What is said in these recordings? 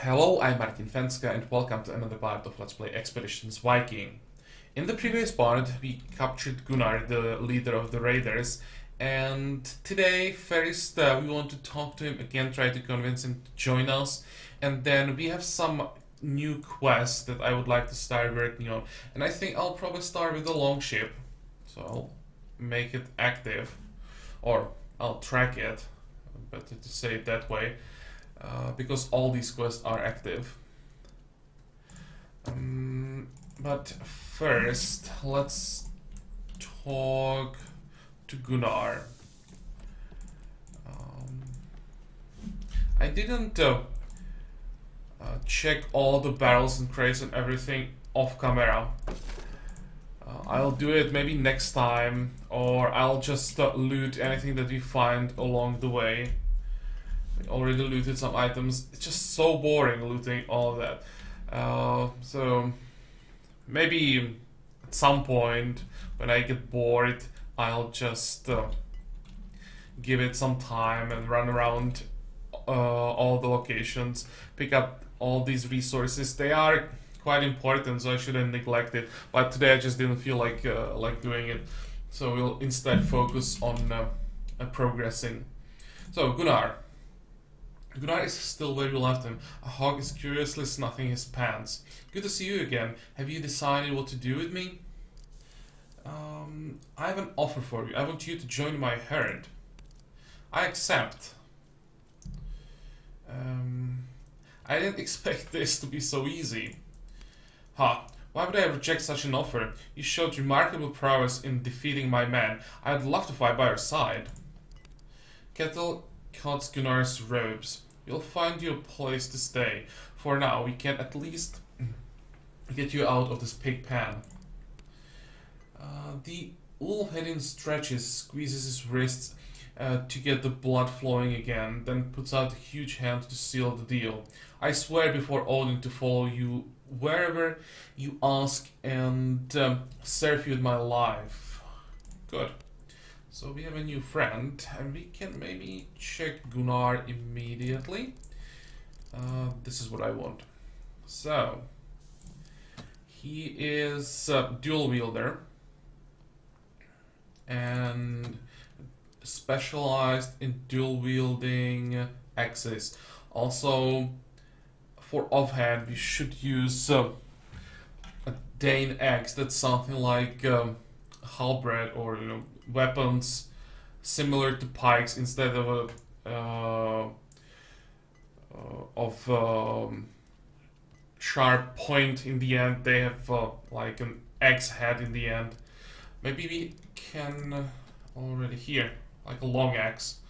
Hello, I'm Fencka and welcome to another part of Let's Play Expeditions Viking. In the previous part, we captured Gunnar, the leader of the raiders, and today, first, we want to talk to him again, try to convince him to join us, and then we have some new quests that I would like to start working on, and I think I'll probably start with the longship, so I'll make it active, or I'll track it, better to say it that way. Because all these quests are active. But first, let's talk to Gunnar. I didn't check all the barrels and crates and everything off camera. I'll do it maybe next time, or I'll just loot anything that we find along the way. We already looted some items. It's just so boring looting all of that. So maybe at some point when I get bored, I'll just give it some time and run around all the locations, pick up all these resources. They are quite important, so I shouldn't neglect it. But today I just didn't feel like doing it, so we'll instead focus on progressing. So Gunnar. Gunnar is still where you left him. A hog is curiously snuffing his pants. Good to see you again. Have you decided what to do with me? I have an offer for you. I want you to join my herd. I accept. I didn't expect this to be so easy. Ha! Why would I reject such an offer? You showed remarkable prowess in defeating my men. I'd love to fight by your side. Kettle cuts Gunnar's robes. We'll find you a place to stay. For now, we can at least get you out of this pig pen. The wolf-heading stretches, squeezes his wrists to get the blood flowing again, then puts out a huge hand to seal the deal. I swear before Odin to follow you wherever you ask and serve you with my life. Good. So we have a new friend, and we can maybe check Gunnar immediately. This is what I want. So, he is dual wielder and specialized in dual wielding axes. Also, for offhand, we should use a Dane axe. That's something like halberd or weapons similar to pikes instead of a sharp point in the end. They have like an axe head in the end. Maybe we can already here like a long axe.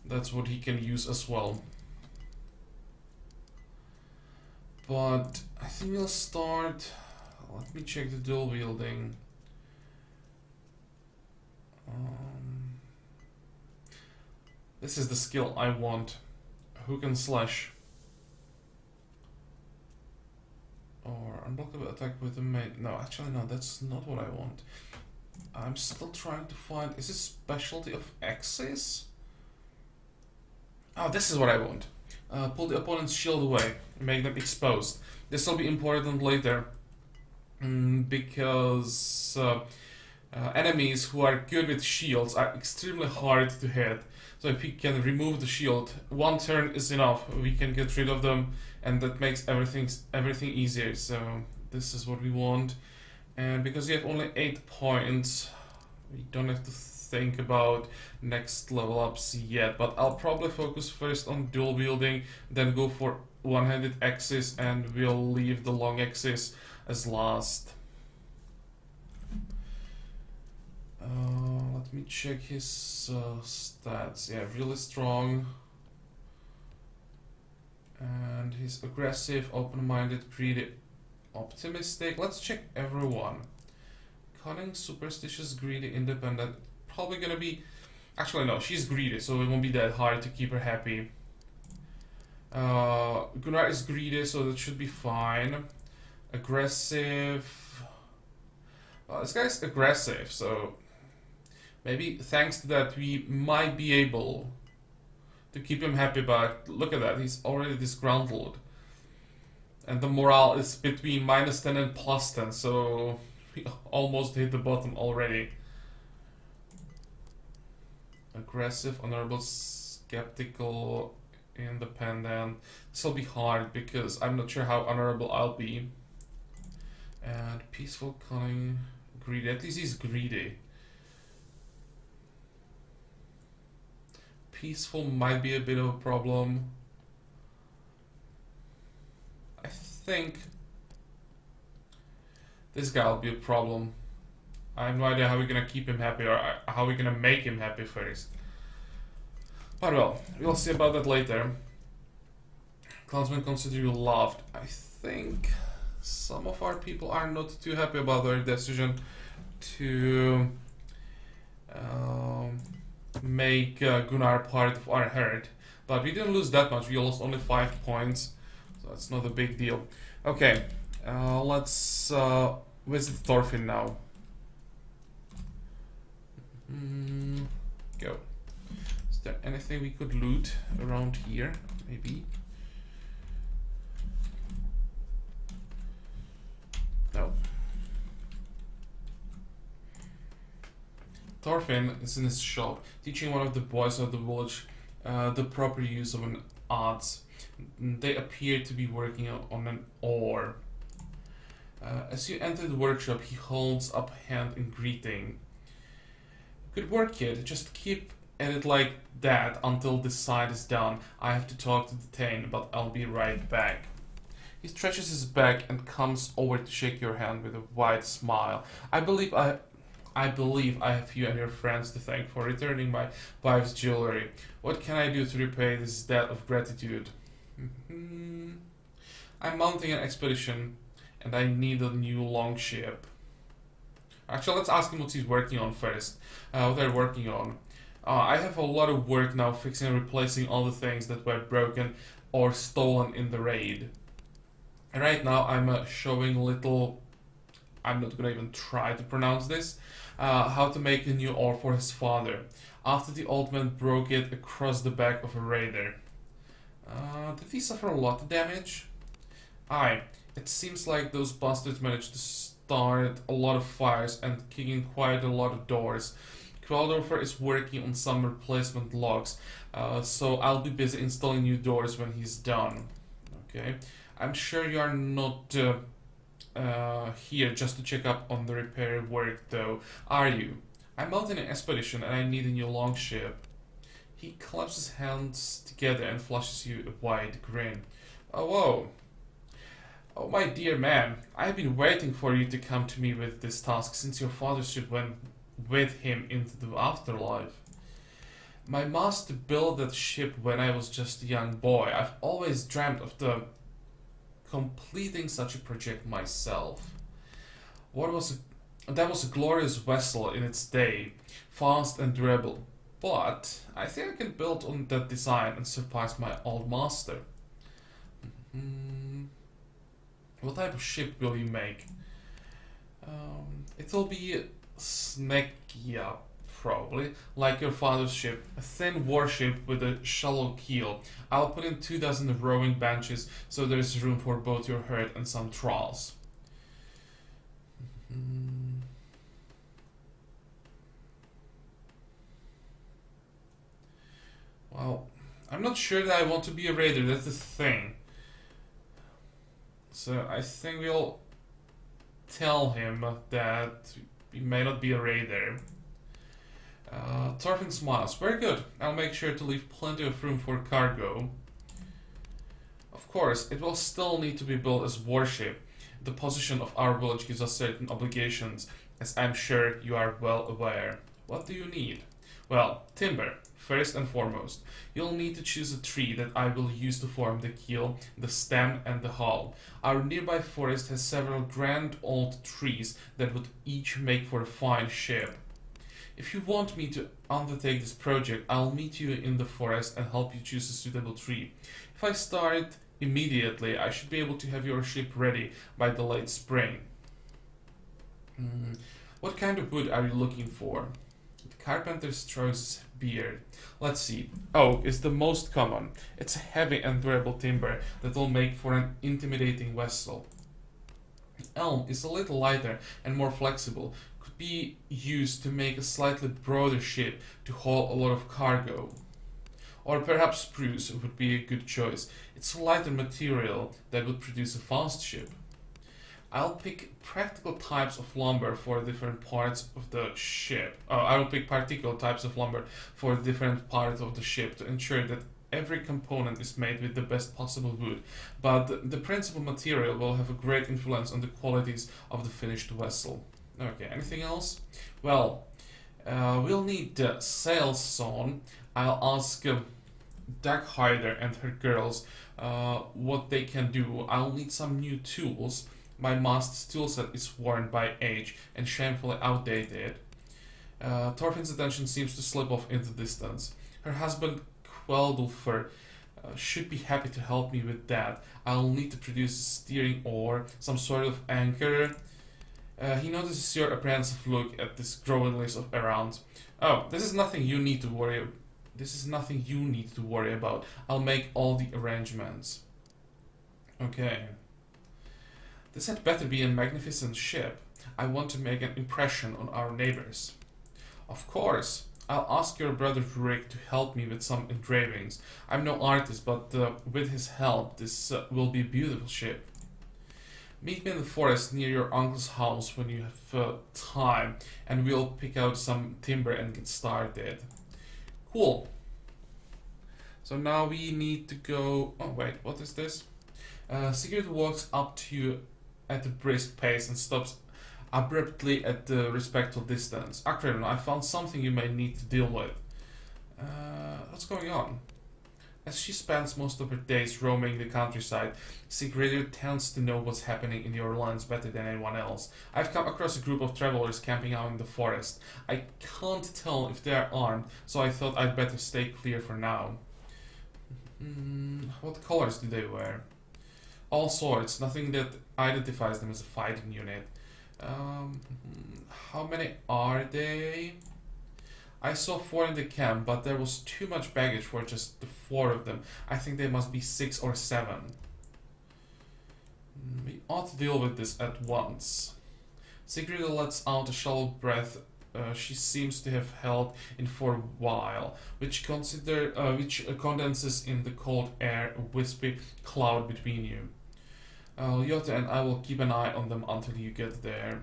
That's what he can use as well. But I think we'll start. Let me check the dual wielding. This is the skill I want. Hook and slash. Or unblockable attack with the main. No, actually no, that's not what I want. I'm still trying to find. Is this specialty of axes? Oh, this is what I want. Pull the opponent's shield away, make them exposed. This will be important later, because enemies who are good with shields are extremely hard to hit. So if we can remove the shield, one turn is enough. We can get rid of them, and that makes everything easier. So this is what we want. And because we have only 8 points, we don't have to think about next level ups yet. But I'll probably focus first on dual wielding, then go for one-handed axes, and we'll leave the long axes as last. Let me check his stats. Yeah, really strong. And he's aggressive, open-minded, greedy, optimistic. Let's check everyone. Cunning, superstitious, greedy, independent. Probably gonna be... Actually, no, she's greedy, so it won't be that hard to keep her happy. Gunnar is greedy, so that should be fine. Aggressive... Well, this guy's aggressive, so... Maybe thanks to that we might be able to keep him happy, but look at that, he's already disgruntled. And the morale is between -10 and +10, so we almost hit the bottom already. Aggressive, honorable, skeptical, independent. This will be hard because I'm not sure how honorable I'll be. And peaceful, cunning, greedy. At least he's greedy. Peaceful might be a bit of a problem. I think this guy will be a problem. I have no idea how we're gonna keep him happy or how we're gonna make him happy first. But well, we'll see about that later. Clansmen consider you loved. I think some of our people are not too happy about our decision to make Gunnar part of our herd. But we didn't lose that much, we lost only 5 points. So that's not a big deal. Okay, let's visit Thorfinn now. Go. Is there anything we could loot around here? Maybe. No. Thorfinn is in his shop, teaching one of the boys of the village the proper use of an adze. They appear to be working on an oar. As you enter the workshop, he holds up a hand in greeting. Good work, kid. Just keep at it like that until this side is done. I have to talk to the Thane, but I'll be right back. He stretches his back and comes over to shake your hand with a wide smile. I believe I have you and your friends to thank for returning my wife's jewelry. What can I do to repay this debt of gratitude? I'm mounting an expedition and I need a new longship. Actually, let's ask him what he's working on first. What they're working on. I have a lot of work now fixing and replacing all the things that were broken or stolen in the raid. And right now I'm showing little... I'm not gonna even try to pronounce this. How to make a new oar for his father. After the old man broke it across the back of a raider. Did he suffer a lot of damage? Aye. It seems like those bastards managed to start a lot of fires and kick in quite a lot of doors. Kveldorfer is working on some replacement logs, so I'll be busy installing new doors when he's done. Okay. I'm sure you are not here just to check up on the repair work though, are you? I'm out in an expedition and I need a new longship. He claps his hands together and flashes you a wide grin. Oh, whoa. Oh, my dear man, I've been waiting for you to come to me with this task since your father ship went with him into the afterlife. My master built that ship when I was just a young boy. I've always dreamt of completing such a project myself. That was a glorious vessel in its day, fast and durable. But I think I can build on that design and surpass my old master. What type of ship will you make? It'll be Sneckia, probably, like your father's ship, a thin warship with a shallow keel. I'll put in 24 rowing benches so there's room for both your herd and some trawls. Well, I'm not sure that I want to be a raider, that's the thing. So I think we'll tell him that we may not be a raider. Thorfinn smiles. Very good. I'll make sure to leave plenty of room for cargo. Of course, it will still need to be built as warship. The position of our village gives us certain obligations, as I'm sure you are well aware. What do you need? Well, timber, first and foremost. You'll need to choose a tree that I will use to form the keel, the stem and the hull. Our nearby forest has several grand old trees that would each make for a fine ship. If you want me to undertake this project, I'll meet you in the forest and help you choose a suitable tree. If I start immediately, I should be able to have your ship ready by the late spring. What kind of wood are you looking for? The carpenter's choice beard. Let's see. Oak is the most common. It's a heavy and durable timber that will make for an intimidating vessel. Elm is a little lighter and more flexible. Could be used to make a slightly broader ship to haul a lot of cargo. Or perhaps spruce would be a good choice. It's a lighter material that would produce a fast ship. I'll pick practical types of lumber for different parts of the ship. I will pick particular types of lumber for different parts of the ship to ensure that every component is made with the best possible wood. But the principal material will have a great influence on the qualities of the finished vessel. Okay, anything else? Well, we'll need the sails sawn. I'll ask Dag Hyder and her girls what they can do. I'll need some new tools. My master's toolset is worn by age and shamefully outdated. Thorfinn's attention seems to slip off into distance. Her husband, Queldulfer, should be happy to help me with that. I'll need to produce a steering oar, some sort of anchor. He notices your apprehensive look at this growing list of errands. Oh, this is nothing you need to worry about. This is nothing you need to worry about. I'll make all the arrangements. Okay. This had better be a magnificent ship. I want to make an impression on our neighbors. Of course. I'll ask your brother Rick to help me with some engravings. I'm no artist, but with his help, this will be a beautiful ship. Meet me in the forest near your uncle's house when you have time, and we'll pick out some timber and get started. Cool. So now we need to go... Oh wait, what is this? Sigrid walks up to you at a brisk pace and stops abruptly at the respectful distance. Akron, I found something you may need to deal with. What's going on? As she spends most of her days roaming the countryside, Sigrid tends to know what's happening in your lands better than anyone else. I've come across a group of travelers camping out in the forest. I can't tell if they are armed, so I thought I'd better stay clear for now. What colors do they wear? All sorts, nothing that identifies them as a fighting unit. How many are they? I saw 4 in the camp, but there was too much baggage for just the 4 of them. I think they must be 6 or 7. We ought to deal with this at once. Sigrid lets out a shallow breath she seems to have held in for a while, which condenses in the cold air, a wispy cloud between you. Jota and I will keep an eye on them until you get there.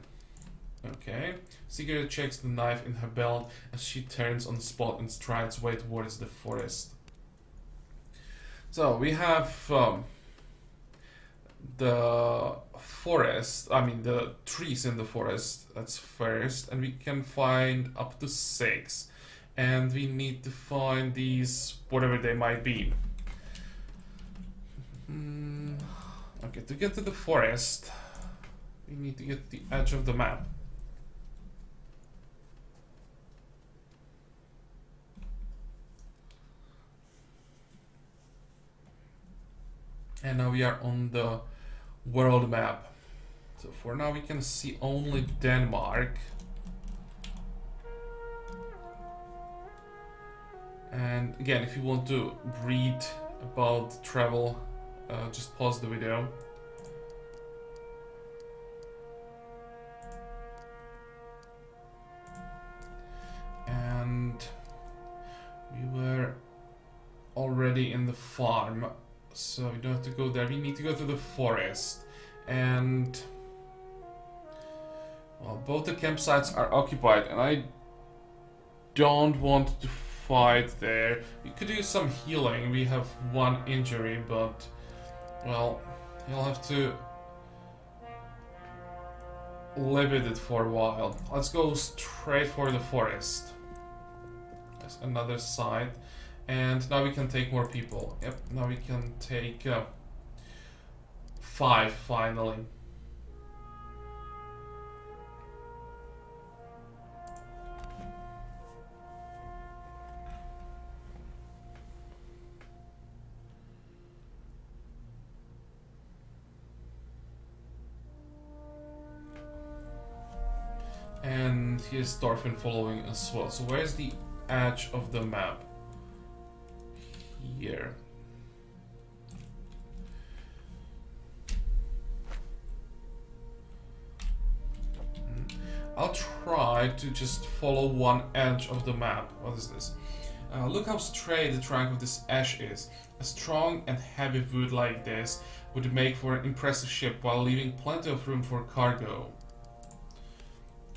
Okay. Sigrid checks the knife in her belt as she turns on the spot and strides way towards the forest. So we have the forest, the trees in the forest, that's first, and we can find up to 6. And we need to find these, whatever they might be. Okay, to get to the forest, we need to get to the edge of the map. And now we are on the world map. So for now we can see only Denmark. And again, if you want to read about travel, just pause the video. And we were already in the farm, so we don't have to go there. We need to go to the forest. And well, both the campsites are occupied, and I don't want to fight there. We could do some healing. We have 1 injury, but well, you'll have to live with it for a while. Let's go straight for the forest. There's another side. And now we can take more people. Yep, now we can take 5 finally. And here's Thorfinn following as well. So where's the edge of the map? Here. I'll try to just follow one edge of the map. What is this? Look how straight the trunk of this ash is. A strong and heavy wood like this would make for an impressive ship while leaving plenty of room for cargo.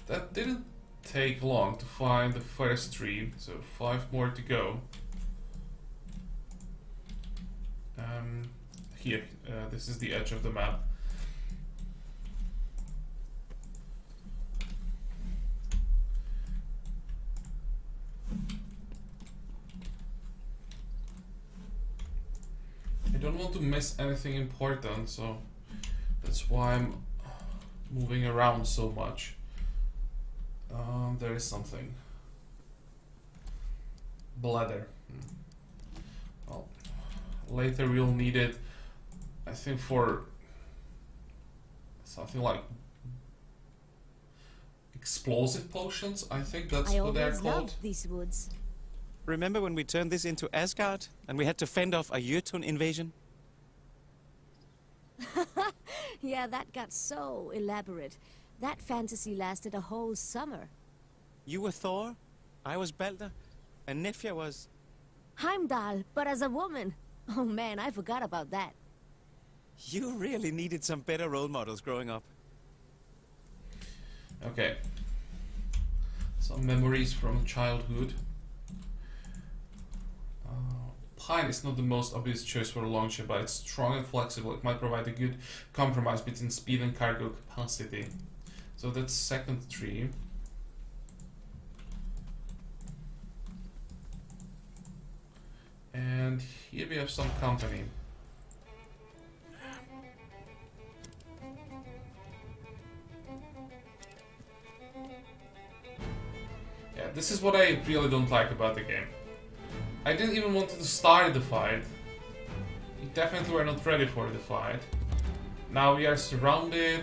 That didn't take long to find the first tree, so 5 more to go. Here, this is the edge of the map. I don't want to miss anything important, so that's why I'm moving around so much. There is something. Bladder. Well, later we'll need it, I think, for something like explosive potions. I think that's what they're called. I always loved these woods. Remember when we turned this into Asgard and we had to fend off a Jotun invasion? Yeah, that got so elaborate. That fantasy lasted a whole summer. You were Thor, I was Balder, and Nifja was... Heimdall, but as a woman. Oh man, I forgot about that. You really needed some better role models growing up. Okay. Some memories from childhood. Pine is not the most obvious choice for a longship, but it's strong and flexible. It might provide a good compromise between speed and cargo capacity. So that's second tree. And here we have some company. Yeah, this is what I really don't like about the game. I didn't even want to start the fight. We definitely were not ready for the fight. Now we are surrounded.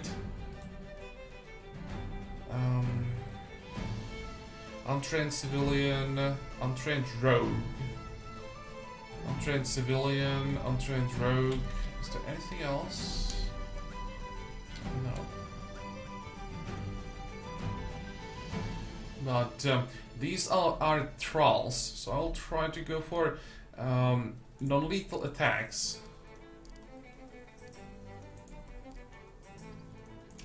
Untrained civilian, untrained rogue. Untrained civilian, untrained rogue. Is there anything else? No. But these are trolls, so I'll try to go for non-lethal attacks.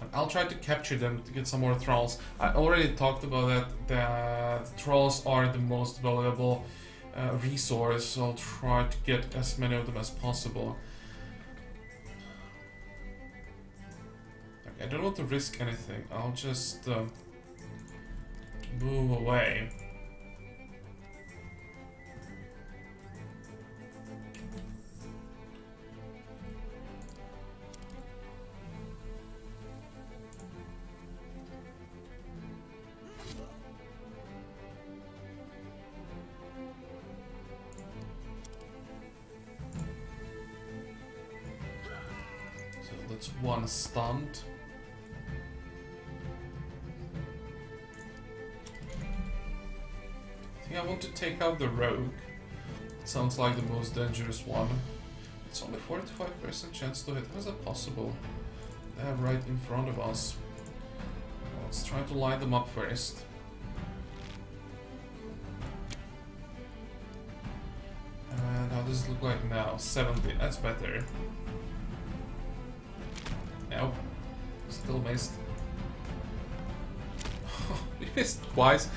And I'll try to capture them to get some more trolls. I already talked about that the trolls are the most valuable resource, so I'll try to get as many of them as possible. Okay, I don't want to risk anything. I'll just move away. So that's one stunt. I want to take out the rogue. It sounds like the most dangerous one. It's only 45% chance to hit. How is that possible? They're right in front of us. Let's try to line them up first. And how does it look like now? 70. That's better. Nope. Still missed. We missed twice.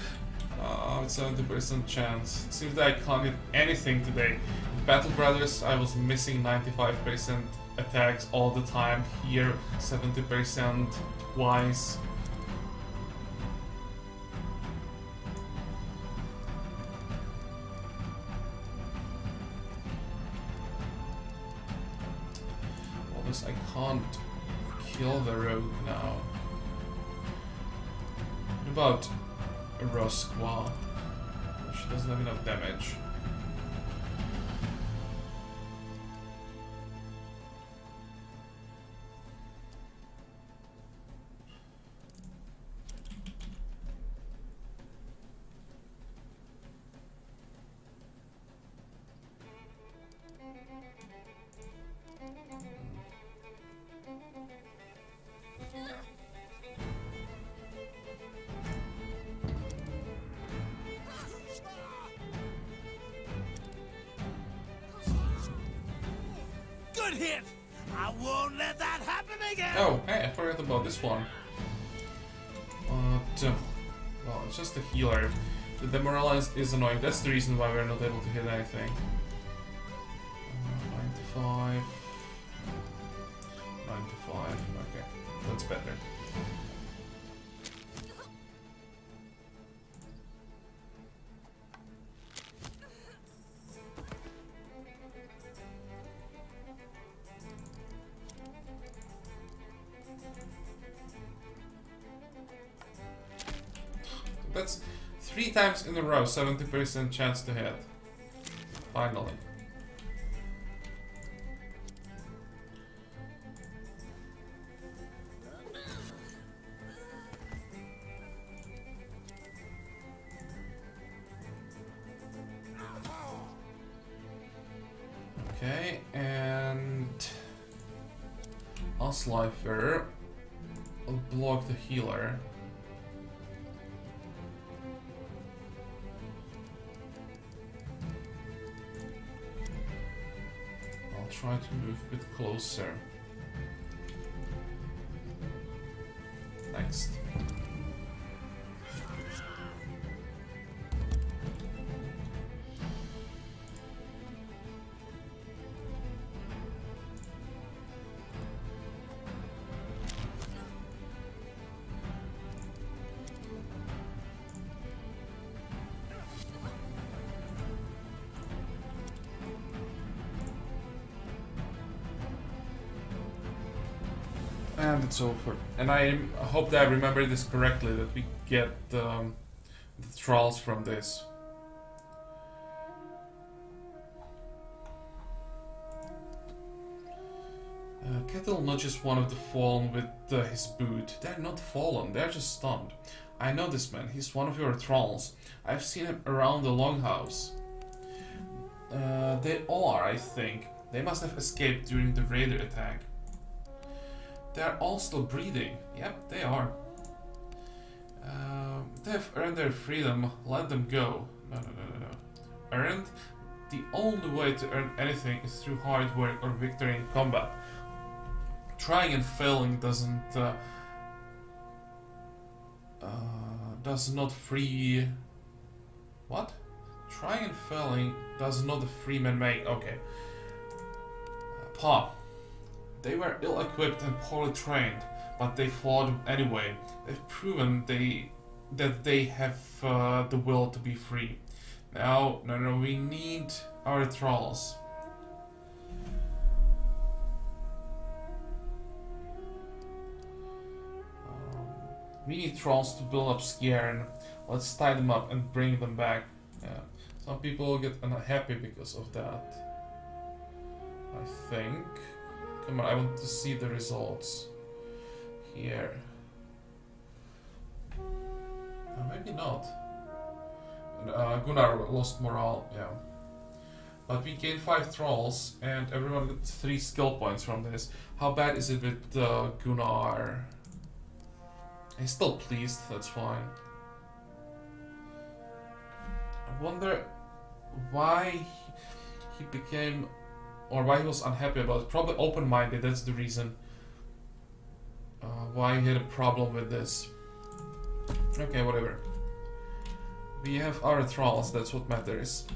It's 70% chance. It seems that I can't hit anything today. In Battle Brothers, I was missing 95% attacks all the time. Here, 70% twice. Almost, I can't kill the rogue now. What about Rosqua? She doesn't have enough damage. Good hit! I won't let that happen again! Oh, hey, I forgot about this one. Well, it's just a healer. The demoralize is annoying. That's the reason why we're not able to hit anything. 95. 95. Okay, that's better. That's 3 times in a row, 70% chance to hit. Finally. Okay, and Oslifer will block the healer. I'll try to move a bit closer. Next. And it's over. And I hope that I remember this correctly, that we get the trolls from this. Kettle nudges one of the fallen with his boot. They're not fallen, they're just stunned. I know this man, he's one of your trolls. I've seen him around the longhouse. They are, I think. They must have escaped during the raider attack. They're all still breathing. Yep, they are. They've earned their freedom. Let them go. No. Earned? The only way to earn anything is through hard work or victory in combat. Trying and failing does not free... What? Trying and failing does not a free man make. Okay. Pa. They were ill-equipped and poorly trained, but they fought anyway. They've proven that they have the will to be free. Now, no, we need our trolls. We need trolls to build up Skjern. Let's tie them up and bring them back. Yeah. Some people will get unhappy because of that. I think. Come on, I want to see the results. Here. Maybe not. Gunnar lost morale, yeah. But we gained 5 trolls and everyone got 3 skill points from this. How bad is it with Gunnar? He's still pleased, that's fine. I wonder why he became, or why he was unhappy about it. Probably open-minded, that's the reason. Why he had a problem with this. Okay, whatever. We have our trolls, that's what matters.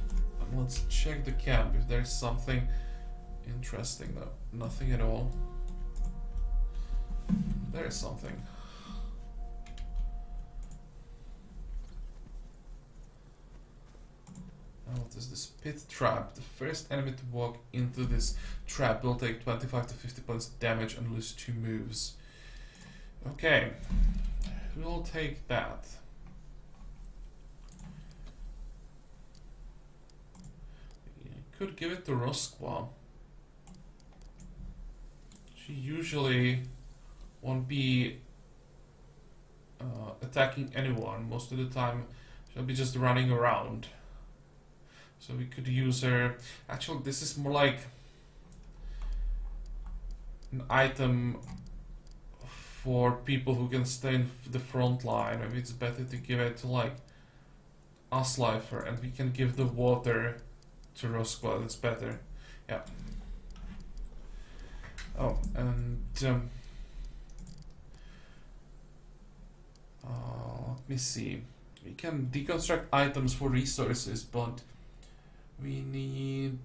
And let's check the camp if there's something interesting. No, nothing at all. There is something. Now what is this? Pit trap. The first enemy to walk into this trap will take 25 to 50 points damage and lose 2 moves. Okay, we'll take that. Could give it to Roskva. She usually won't be attacking anyone. Most of the time she'll be just running around. So we could use her. Actually, this is more like an item for people who can stay in the front line. Maybe it's better to give it to like Aslifer, and we can give the water to Roskva. That's better. Yeah. Oh, and let me see. We can deconstruct items for resources, but we need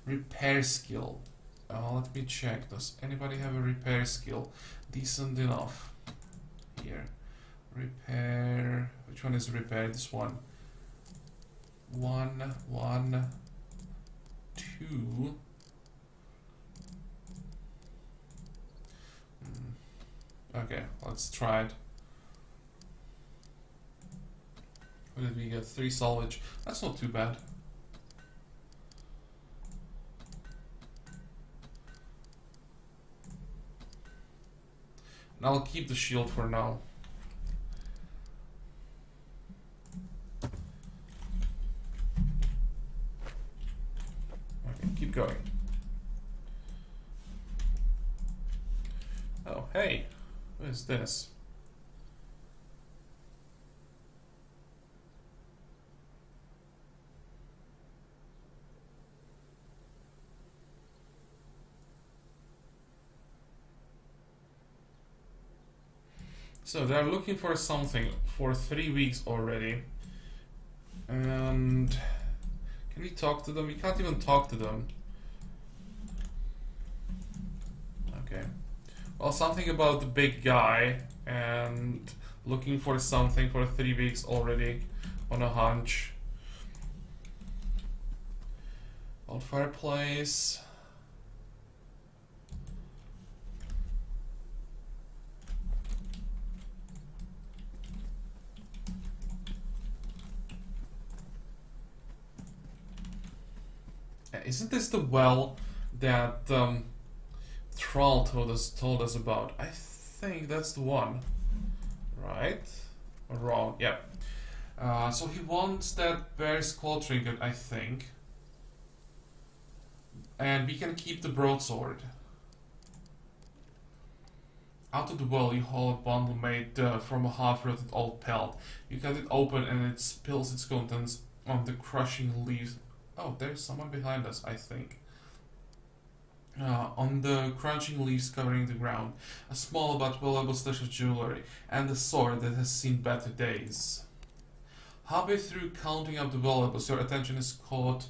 repair skill. Let me check. Does anybody have a repair skill decent enough? Here, repair. Which one is repair? This one. 1, 1, 2. Okay, let's try it. What did we get? 3 salvage. That's not too bad. And I'll keep the shield for now. Okay, keep going. Oh, hey. What is this? So they're looking for something for 3 weeks already. And can we talk to them? We can't even talk to them. Okay. Well, something about the big guy and looking for something for 3 weeks already on a hunch. Old fireplace. Isn't this the well that Thrall told us about? I think that's the one, right? Or wrong? Yeah. So he wants that bear's claw trinket, I think, and we can keep the broadsword. Out of the well, you haul a bundle made from a half-rotted old pelt. You cut it open, and it spills its contents on the crushing leaves. Oh, there's someone behind us, I think. On the crunching leaves covering the ground, a small but valuable stash of jewelry, and a sword that has seen better days. Halfway through counting up the valuables, your attention is caught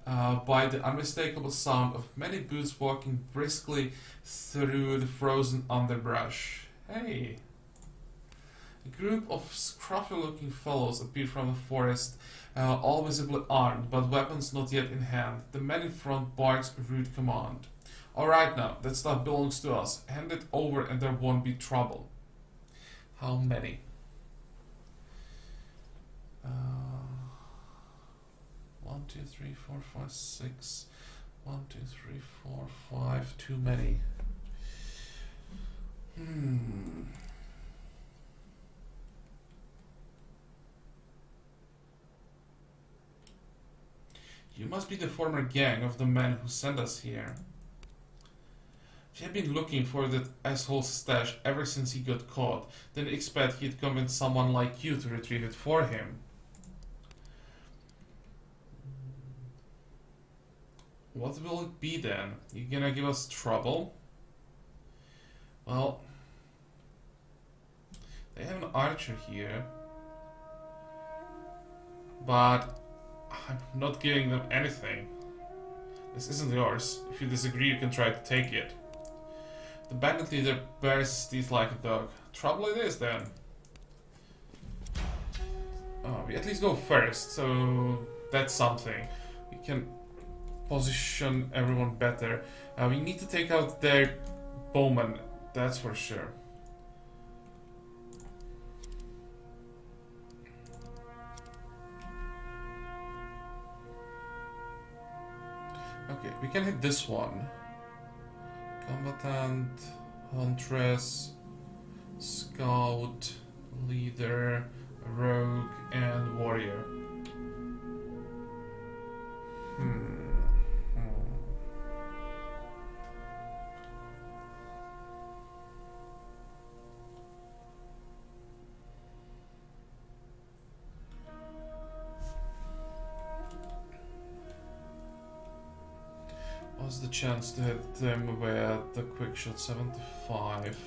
by the unmistakable sound of many boots walking briskly through the frozen underbrush. Hey! A group of scruffy-looking fellows appear from the forest, all visibly armed, but weapons not yet in hand. The man in front barks a rude command. Alright now, that stuff belongs to us. Hand it over and there won't be trouble. How many? 1, 2, 3, 4, 5, 6. 1, 2, 3, 4, 5. Too many. You must be the former gang of the man who sent us here. If you have been looking for that asshole's stash ever since he got caught, then expect he'd convince someone like you to retrieve it for him. What will it be then? You gonna give us trouble? Well, they have an archer here, but I'm not giving them anything. This isn't yours. If you disagree, you can try to take it. The bandit leader bares his teeth like a dog. Trouble it is, then. Oh, we at least go first, so that's something. We can position everyone better. We need to take out their bowman, that's for sure. Okay, we can hit this one. Combatant, Huntress, Scout, Leader, Rogue, and Warrior. Was the chance to hit them with the quick shot? 75.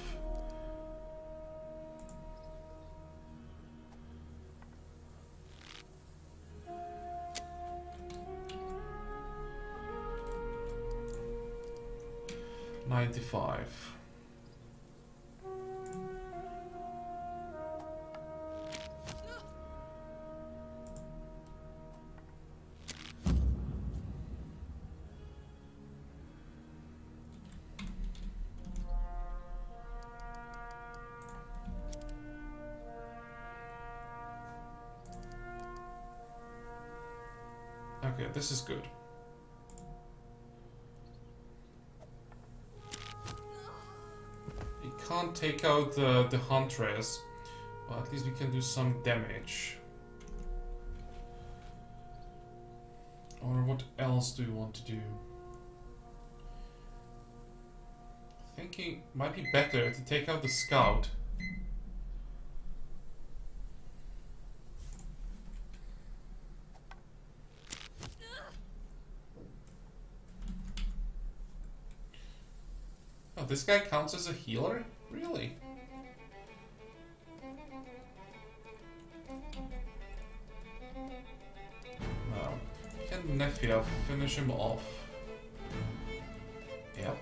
$95. Okay, this is good. You can't take out the Huntress, but at least we can do some damage. Or what else do you want to do? Thinking might be better to take out the Scout. Oh, this guy counts as a healer? Really? No. Can Nefia finish him off? Yep.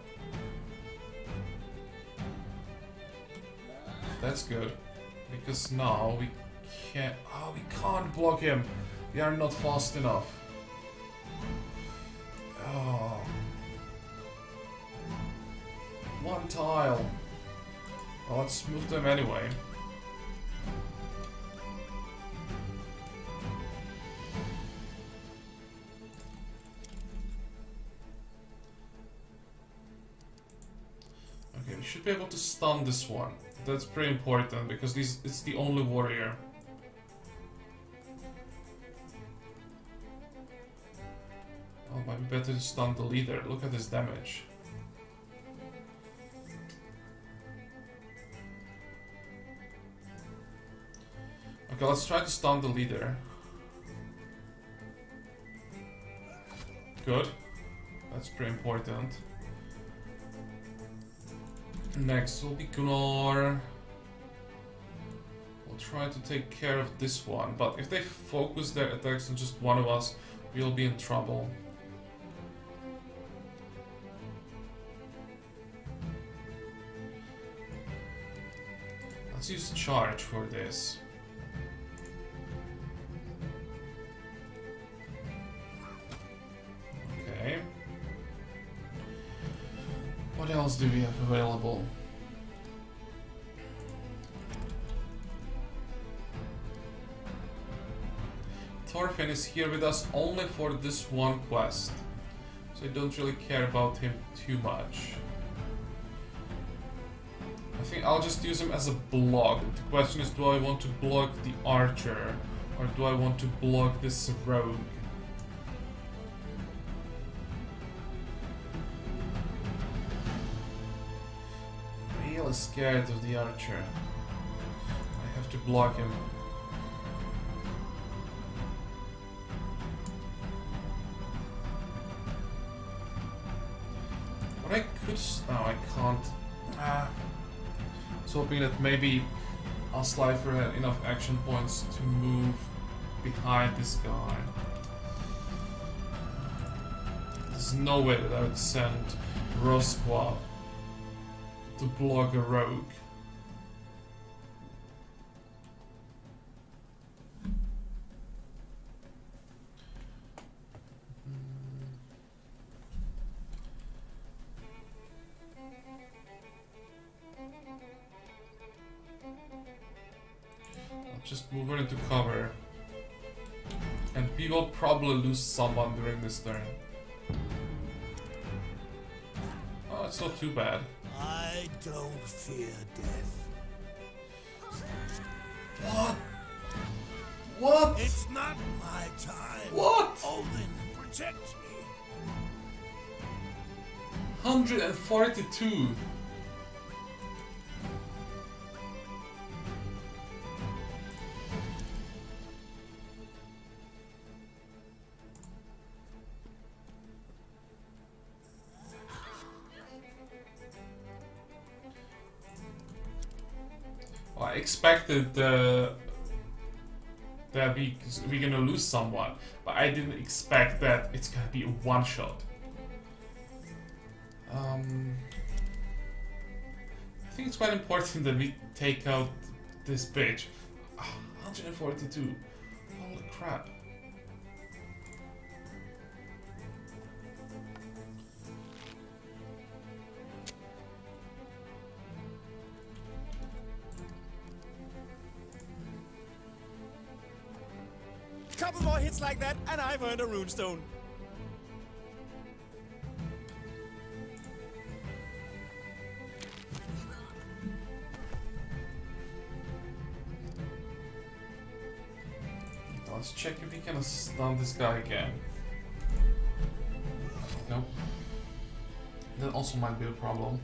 That's good. Because now we can't... Oh, we can't block him. We are not fast enough. Oh. One tile. Well, let's move them anyway. Okay, we should be able to stun this one. That's pretty important because it's the only warrior. Oh, might be better to stun the leader. Look at his damage. Okay, let's try to stun the leader. Good. That's pretty important. Next will be Gunnar. We'll try to take care of this one, but if they focus their attacks on just one of us, we'll be in trouble. Let's use charge for this. Okay. What else do we have available? Thorfinn is here with us only for this one quest, so I don't really care about him too much. I think I'll just use him as a block. The question is, do I want to block the archer, or do I want to block this rogue? Really scared of the archer. I have to block him. What I could... No, I can't. I was hoping that maybe Aslifer had enough action points to move behind this guy. There's no way that I would send Rosquab to block a rogue. Just move her into cover. And we will probably lose someone during this turn. Oh, it's not too bad. I don't fear death. What? What? It's not my time. What? Odin, protect me. 142. I expected that we're gonna lose someone, but I didn't expect that it's gonna be a one shot. I think it's quite important that we take out this bitch. 142. Holy crap. Couple more hits like that, and I've earned a runestone. Let's check if we can stun this guy again. Nope. That also might be a problem.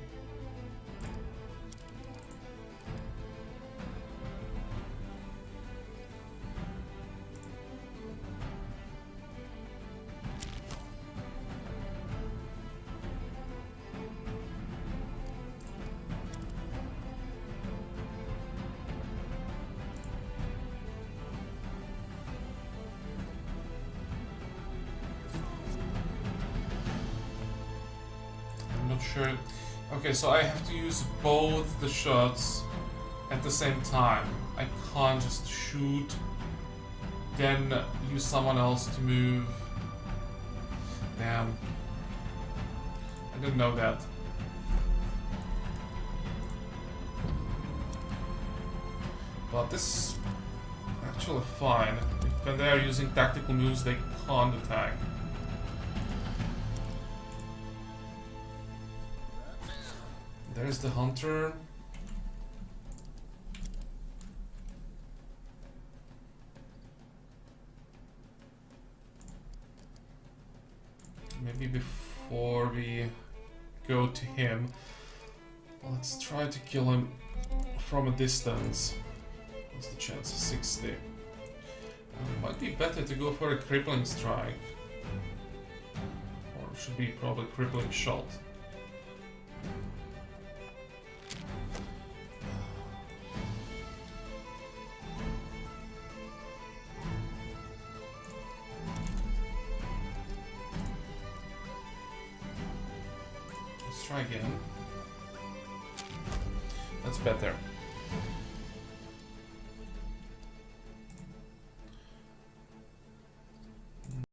Sure. Okay, so I have to use both the shots at the same time. I can't just shoot, then use someone else to move. Damn. I didn't know that. But this is actually fine. If when they are using tactical moves, they can't attack. There's the hunter. Maybe before we go to him, let's try to kill him from a distance. What's the chance? 60. Might be better to go for a crippling strike. Or should be probably crippling shot. Try again. That's better.